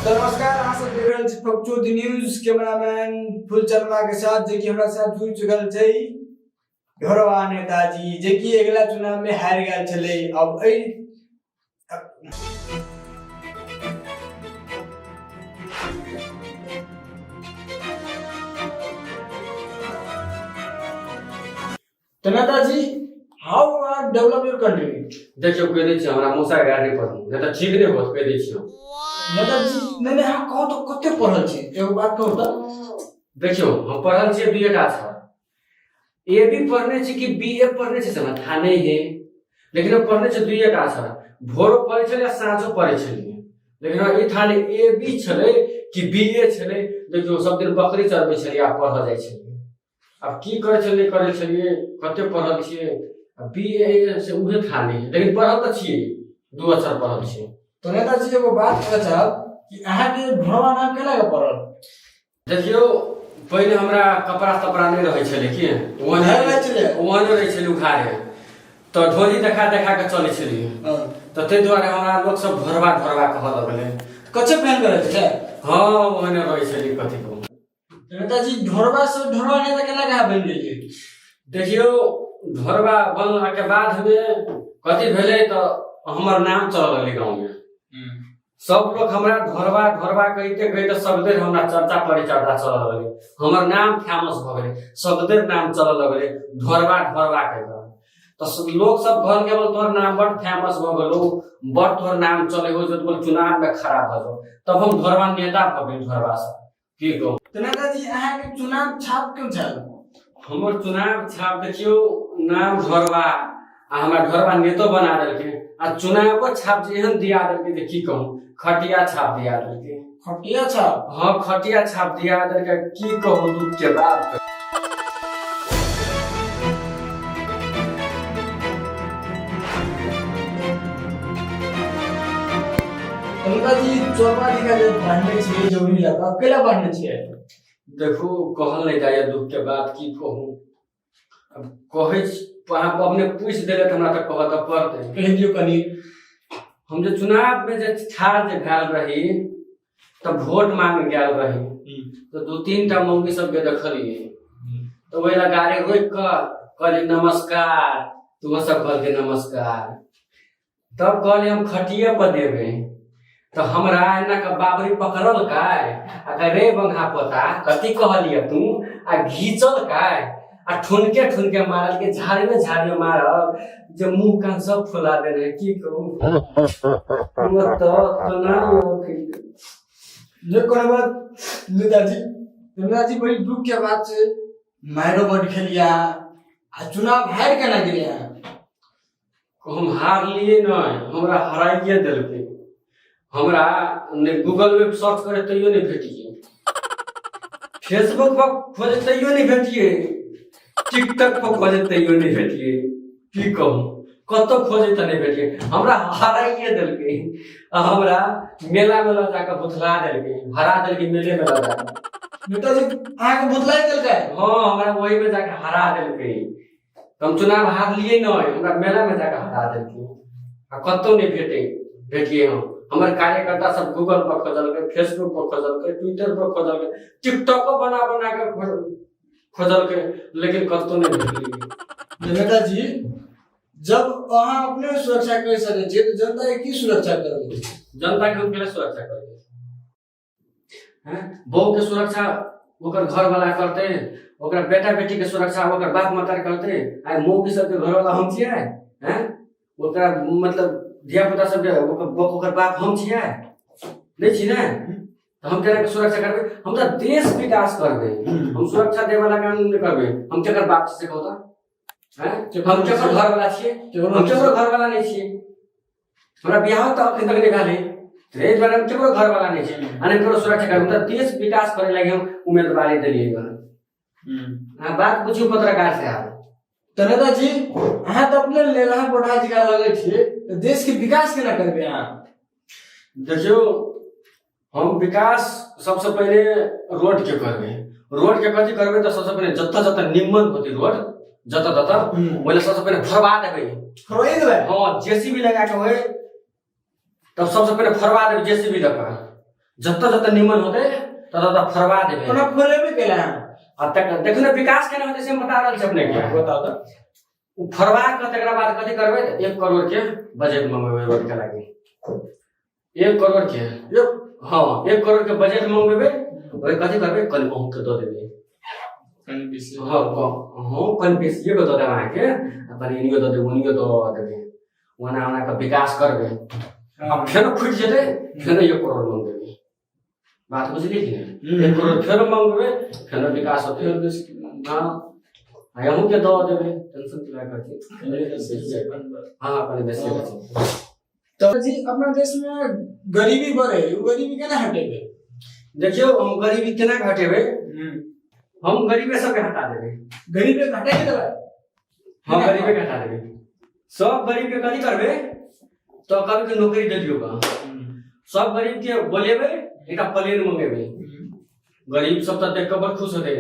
तो नमस्कार, अहाँ सब देख रहल छी फकचोद न्यूज। कैमरामैन फुलचरमा के साथ जे कि हमरा साथ जुड़ चुकल छै ढोरवा नेताजी, जे कि अगला चुनाव में हार गेल छले। अब एई तो नेताजी, how are develop your country? देखियो कह दै छी हमरा मौसा गाड़ी पर नहीं तो ठीक नहीं होत कह दै छी नेताजी नहीं हाँ कहो तो कते पढ़ल छी, एगो बात कहू त। देखियो हम पढ़ल छी बीए का छ ए भी पढ़ने छी कि बीए पढ़ने छी समय था नहीं है, लेकिन हम पढ़ने छी बीए का छ भोरो पढ़े छले या साँझो पढ़े छले, लेकिन ई था नहीं ए भी छले कि बीए छले। देखियो सब दिन बकरी चरबे छले आ पढ़ जाय छले। अब की करे छलिए कते पढ़ल छी बीए से उहे था नहीं, लेकिन पढ़ल त छी दू अक्षर पढ़ल छी। तो नेताजी एगो बात कहै छब कि अहाँ के ढोरवा नाम केना के पड़ल? देखियो पहले हमरा कपड़ा नहीं रहे छले कि वहां रहे छले उखाड़े, तो ढोली देखा के चले छलिए। तो ते द्वारे हमरा लोग सब ढोरवा कहऽ लगले। कच्चे प्लान करे छे? हां वहां रहे छले कथि को। नेताजी ढोरवा से ढोरवा नेता केना के बन गेलिए? देखियो ढोरवा बनला के बाद में कथि भेले तो हमर नाम चल लगले गांव में। सब लोग हमरा ढोरवा कहते सब देर हमरा चर्चा परिचर्चा चल लगले, हमर नाम फेमस भ गेले, सब देर नाम चल लगले ढोरवा कह। तो लोग सब घर के बोल तोर नाम बड़ फेमस भ गेलो, बड़ तोर नाम चले हो जो बोल चुनाव में खड़ा भ जाओ। तब हम ढोरवा नेता भ गेल ढोरवा से की कहू। तो नेताजी अहाँ के चुनाव छाप क्यों छल? हमर चुनाव छाप देखियो नाम ढोरवा आ हमरा ढोरवा नेतो बना देलके आ चुनाव को छाप एहन दिया देलके जे की कहूं, खटिया छाप दिया देलके। खटिया छाप? हां खटिया छाप दिया देलके, की कहूं दुख के बात। नेताजी चौपा जी का जो बांधने छे जो भी लगा केला बांधने छे? देखो कहल नहीं जाए दुख के बात, की कहूं। अब कहै आप अपने पूछ देले त हमरा त कहत पड़ते। कह दियो कनी। हम जो चुनाव में जे ठार जे भेल रही तब वोट मांगे गेल रही, तो दो तीन टा मौगी सब के देखलिए। तो वही गाड़ी रोक कहली नमस्कार, तू सब कहल नमस्कार। तब कहली हम खटिए पर देवे, तो हमरा एना का बाबरी पकड़ल काय आ रे बंघा पता कथी कहलिए तू आ घीचल काय आ ठुनके मारल के झाड़ी में मारल जे मुंह कान सब फुला दे रहे। की कहूं हमर तो ना ये कोन बात नेताजी बड़ी दुख के बात छे। मारो बड खेलिया आ चुनाव हार केना गेलिया? हम हार लिए नहीं, हमरा हराइए देलके। हमरा ने गूगल में सर्च करे तैयो नहीं भेटिए, फेसबुक पर खोजे तैयो नहीं भेटिए, टिकटॉक पर खोजे तैयो नहीं भेटिए। की कहूं कतो खोजे त नहीं भेटिए, हमरा हराइए देलके। हमरा मेला में जाके बुथला देलके, हरा देलके मेले में लगा। नेताजी आके बुथला देलके? हां हमरा वही में जाके हरा देलके। हम चुनाव हार लिए नहीं, हमरा मेला में जाके हरा देलके आ कतो नहीं भेटिए। हमर कार्यकर्ता सब गूगल पर खोजल के, फेसबुक पर खोजल के, ट्विटर पर खोजल के, टिकटॉक पर बना के खोजल के, लेकिन कतो नहीं भेटिए। नेताजी जब अहाँ अपने सुरक्षा कर सके छी तो जनता के की सुरक्षा करबे? जनता के हम केना सुरक्षा करबे? हैं बहू के सुरक्षा ओकर घर वाला करते, ओकर बेटा बेटी के सुरक्षा ओकर बाप माता करते। आ मौगी सब के घर वाला हम छियै? हैं ओकरा मतलब धिया पुता सब ओकर बाप हम छियै? नहीं छी ना। तो हम केना के सुरक्षा करबे? हम तो देश विकास करबे, हम सुरक्षा दे वाला काम नहीं करबे। हम केकर बाप से कहता हैं हम केकर घर वाला छियै? हम केकर घर वाला नहीं छियै। हमरा बियाह त अखन तक नहीं भेलै, रे द्वारा हम केकर घर वाला नहीं छियै। अने केकर सुरक्षा करबे त देश विकास करे लागि हम उम्मीदवारी देलिए गन। हां बात पूछियो पत्रकार से आप। तो नेताजी अहाँ तो अपने लेला पढ़ा जी का लगे छे, तो देश के विकास केना करबे अहाँ? देखियो हम विकास सबसे पहले रोड के करबे। रोड के कथी करबे तो सबसे पहले जत्ता निम्मन होती रोड जत्ता पहले सबसे पहले फरवा देबे। फरवा देबे? हां जेसीबी लगा के होय तब सबसे पहले फरवा देबे जेसीबी लगा। जत्ता जत्ता निमन होते तत्ता फरवा देबे कोना फोले भी केला अब तक देखो ना विकास केना होते से हम बता रहल छै अपने के बताओ तो उ फरवा के तकरा बाद कथि करबे 1 करोड़ के बजट मंगबे रोड के लागि 1 करोड़ के हां 1 करोड़ के बजट मंगबे ओए कथि करबे कल बहुत के दो देबे कन बीस हां कल बीस ये बता देबे के अपन इनियो दो देबे उनियो दो देबे वना वना का विकास करबे अब फेर फुट जेते फेर 1 करोड़ मंगबे बात बुझली कि नहीं 1 करोड़ फेर मंगबे फेर विकास होते हां हमहू के दो देबे टेंशन किया करती हां अपन बेसी तो जी अपना देश में गरीबी बढ़े वो गरीबी केना हटेबे देखियो हम गरीबी केना हटेबे हम गरीबे सब के हटा देबे गरीबी हटे के देबे हम गरीबे के हटा देबे सब गरीब के कथि करबे तो कभी के नौकरी दे दियोगा सब गरीब के बोलेबे एटा प्लेन मंगेबे गरीब सब त देख के बहुत खुश होते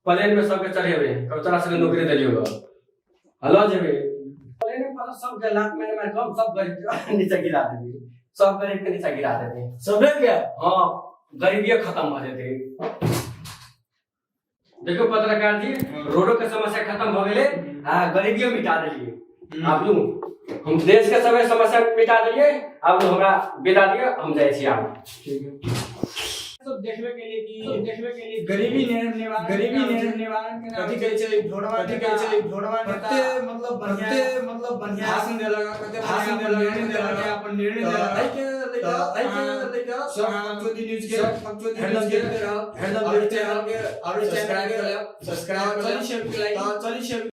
प्लेन में सब के चढ़ेबे कब तरह से नौकरी दे दियोगा हलो जेबे प्लेन पर सब के लात में कम सब गरीब के नीचे गिरा देबे सब गरीब के नीचे गिरा देबे सबे के हां गरीबी खत्म हो जेते देखो पत्रकार जी रोडों के समस्या खत्म हो गेले आ गरीबियों मिटा देलिए आप लोग हम देश के सब समस्या मिटा दिए अब हमरा बिता दिए हम जाय छी आब ठीक है सब देखबे के लिए गरीबी निवारण के कथि कहै छै भोरवा नेता मतलब बढ़िया भाषण देलक अपन निर्णय देलक सब पंचोदी न्यूज़ के हेडलाइन देखते रहो और चैनल के सब्सक्राइब कर चली शेयर